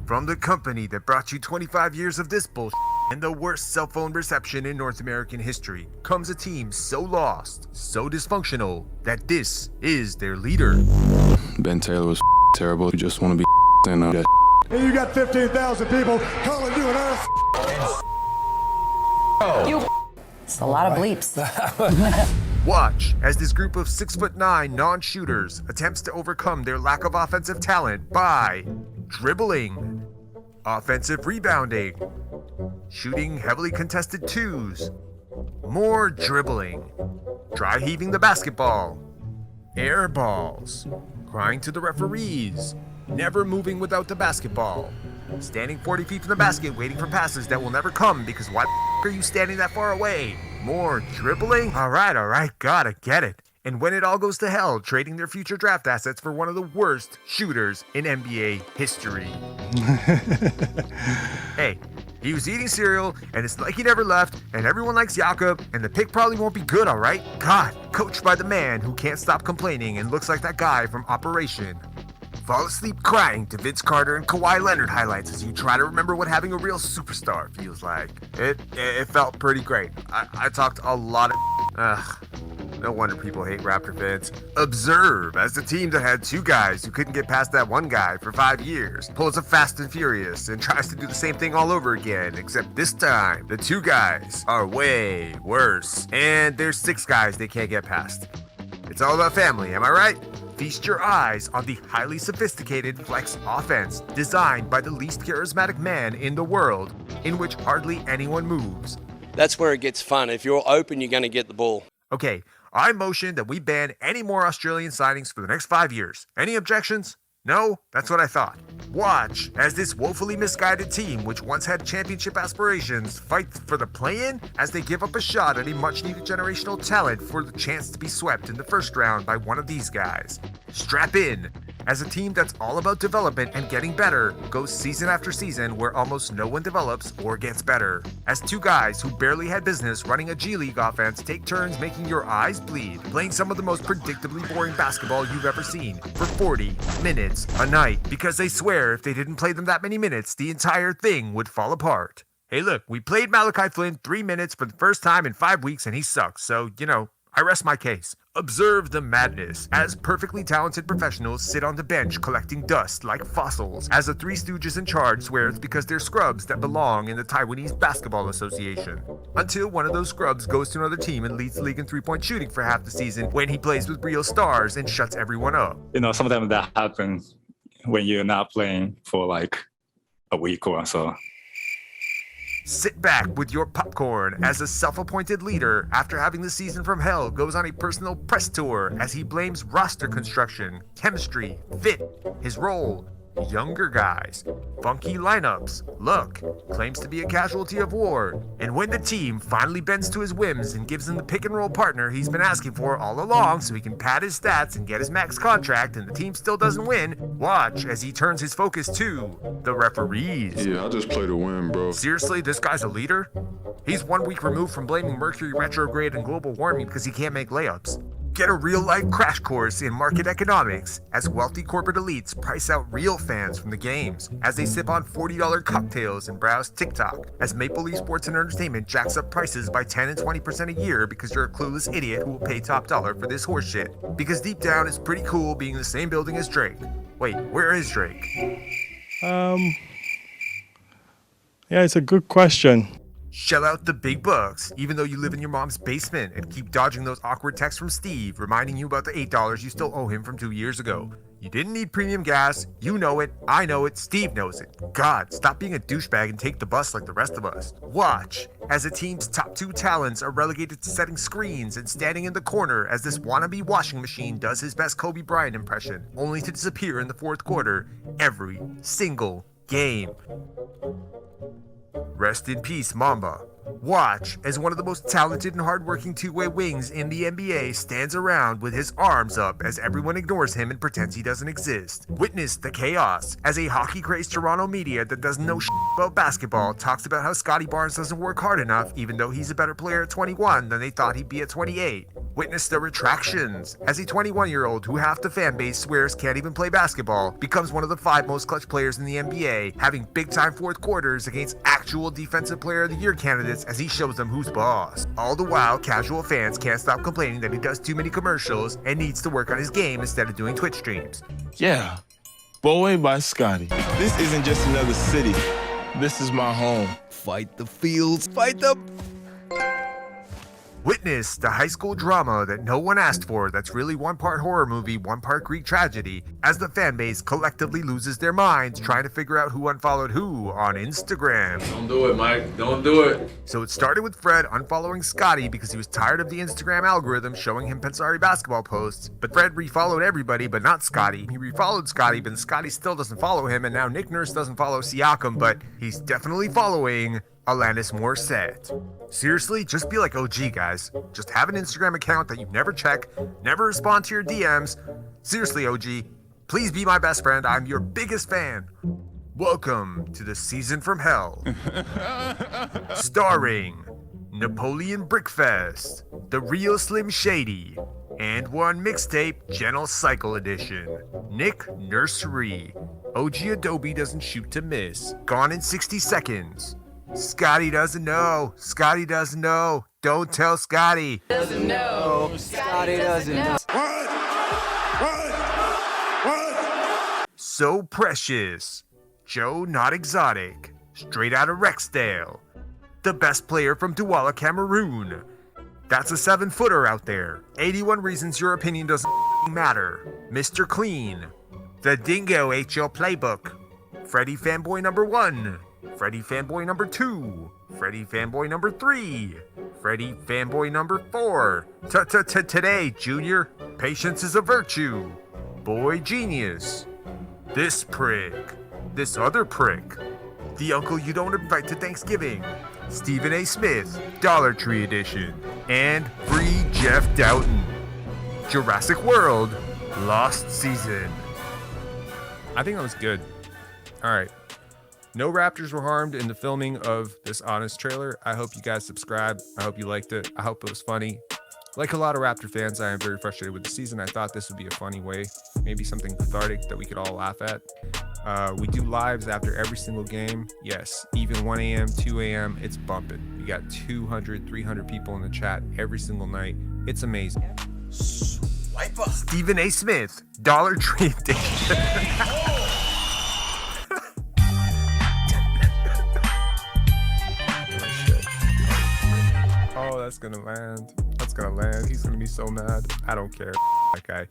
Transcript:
From the company that brought you 25 years of this bullshit and the worst cell phone reception in North American history, comes a team so lost, so dysfunctional, that this is their leader. Ben Taylor was terrible. You just want to be and that. And you got 15,000 people calling you an ass. It's a lot of bleeps. Watch as this group of 6'9" non-shooters attempts to overcome their lack of offensive talent by dribbling, offensive rebounding, shooting heavily contested twos, more dribbling, dry heaving the basketball, air balls, crying to the referees, never moving without the basketball, standing 40 feet from the basket waiting for passes that will never come because why are you standing that far away? More dribbling? Alright, gotta get it. And when it all goes to hell, trading their future draft assets for one of the worst shooters in NBA history. Hey, he was eating cereal, and it's like he never left, and everyone likes Jakob, and the pick probably won't be good, alright? God, coached by the man who can't stop complaining and looks like that guy from Operation. Fall asleep crying to Vince Carter and Kawhi Leonard highlights as you try to remember what having a real superstar feels like. It felt pretty great. I talked a lot of no wonder people hate Raptor fans. Observe as the team that had two guys who couldn't get past that one guy for 5 years pulls a Fast and Furious and tries to do the same thing all over again, except this time the two guys are way worse and there's 6 guys they can't get past. It's all about family, am I right? Feast your eyes on the highly sophisticated flex offense designed by the least charismatic man in the world, in which hardly anyone moves. That's where it gets fun. If you're open, you're going to get the ball. Okay, I motion that we ban any more Australian signings for the next 5 years. Any objections? No? That's what I thought. Watch as this woefully misguided team, which once had championship aspirations, fights for the play-in as they give up a shot at a much-needed generational talent for the chance to be swept in the first round by one of these guys. Strap in, as a team that's all about development and getting better goes season after season where almost no one develops or gets better. As two guys who barely had business running a G League offense take turns making your eyes bleed, playing some of the most predictably boring basketball you've ever seen for 40 minutes a night because they swear if they didn't play them that many minutes, the entire thing would fall apart. Hey look, we played Malachi Flynn 3 minutes for the first time in 5 weeks and he sucks, so, I rest my case. Observe the madness as perfectly talented professionals sit on the bench collecting dust like fossils as the Three Stooges in charge swear it's because they're scrubs that belong in the Taiwanese Basketball Association. Until one of those scrubs goes to another team and leads the league in three-point shooting for half the season when he plays with real stars and shuts everyone up. Sometimes that happens when you're not playing for like a week or so. Sit back with your popcorn as a self-appointed leader after having the season from hell goes on a personal press tour as he blames roster construction, chemistry, fit, his role, younger guys, funky lineups, look, claims to be a casualty of war. And when the team finally bends to his whims and gives him the pick and roll partner he's been asking for all along so he can pad his stats and get his max contract and the team still doesn't win, watch as he turns his focus to the referees. Yeah, I just play to win, bro. Seriously, this guy's a leader? He's 1 week removed from blaming Mercury retrograde and global warming because he can't make layups. Get a real-life crash course in market economics as wealthy corporate elites price out real fans from the games as they sip on $40 cocktails and browse TikTok as Maple Leaf Sports and Entertainment jacks up prices by 10 and 20% a year because you're a clueless idiot who will pay top dollar for this horseshit. Because deep down it's pretty cool being in the same building as Drake. Wait, where is Drake? Yeah, it's a good question. Shell out the big bucks, even though you live in your mom's basement and keep dodging those awkward texts from Steve reminding you about the $8 you still owe him from 2 years ago. You didn't need premium gas, you know it, I know it, Steve knows it. God, stop being a douchebag and take the bus like the rest of us. Watch as a team's top 2 talents are relegated to setting screens and standing in the corner as this wannabe washing machine does his best Kobe Bryant impression, only to disappear in the fourth quarter every single game. Rest in peace, Mamba. Watch as one of the most talented and hardworking two-way wings in the NBA stands around with his arms up as everyone ignores him and pretends he doesn't exist. Witness the chaos as a hockey-crazed Toronto media that doesn't know shit about basketball talks about how Scottie Barnes doesn't work hard enough even though he's a better player at 21 than they thought he'd be at 28. Witness the retractions as a 21-year-old who half the fan base swears can't even play basketball becomes one of the 5 most clutch players in the NBA, having big-time fourth quarters against actual Defensive Player of the Year candidates as he shows them who's boss. All the while, casual fans can't stop complaining that he does too many commercials and needs to work on his game instead of doing Twitch streams. Yeah, Boy by Scottie. This isn't just another city. This is my home. Fight the fields, fight the... Witness the high school drama that no one asked for that's really one part horror movie, one part Greek tragedy, as the fan base collectively loses their minds trying to figure out who unfollowed who on Instagram. Don't do it, Mike. Don't do it. So it started with Fred unfollowing Scottie because he was tired of the Instagram algorithm showing him Pensari basketball posts, but Fred refollowed everybody but not Scottie. He refollowed Scottie, but Scottie still doesn't follow him, and now Nick Nurse doesn't follow Siakam, but he's definitely following Alanis Morissette. Seriously, just be like OG, guys. Just have an Instagram account that you never check, never respond to your DMs. Seriously, OG, please be my best friend. I'm your biggest fan. Welcome to the season from hell. Starring Napoleon Brickfest, The Real Slim Shady, and one mixtape, Gentle Cycle Edition, Nick Nursery, OG Adobe Doesn't Shoot to Miss, Gone in 60 Seconds, Scottie doesn't know. Scottie doesn't know. Don't tell Scottie. Doesn't know. Scottie doesn't know. What? So Precious. Joe Not Exotic. Straight out of Rexdale. The best player from Douala, Cameroon. That's a 7-footer out there. 81 reasons your opinion doesn't matter. Mr. Clean. The Dingo ate your playbook. Freddie Fanboy number 1. Freddie Fanboy number 2, Freddie Fanboy number 3, Freddie Fanboy number 4, Today, Junior, patience is a virtue, Boy Genius, this prick, this other prick, the uncle you don't invite to Thanksgiving, Stephen A. Smith, Dollar Tree Edition, and Free Jeff Doughton, Jurassic World, Lost Season. I think that was good. All right. No Raptors were harmed in the filming of this Honest trailer. I hope you guys subscribed. I hope you liked it. I hope it was funny. Like a lot of Raptor fans, I am very frustrated with the season. I thought this would be a funny way, maybe something cathartic that we could all laugh at. We do lives after every single game. Yes, even 1 a.m., 2 a.m., it's bumping. We got 200, 300 people in the chat every single night. It's amazing. Stephen A. Smith, Dollar Tree Edition. Oh, that's gonna land. That's gonna land. He's gonna be so mad. I don't care. That guy.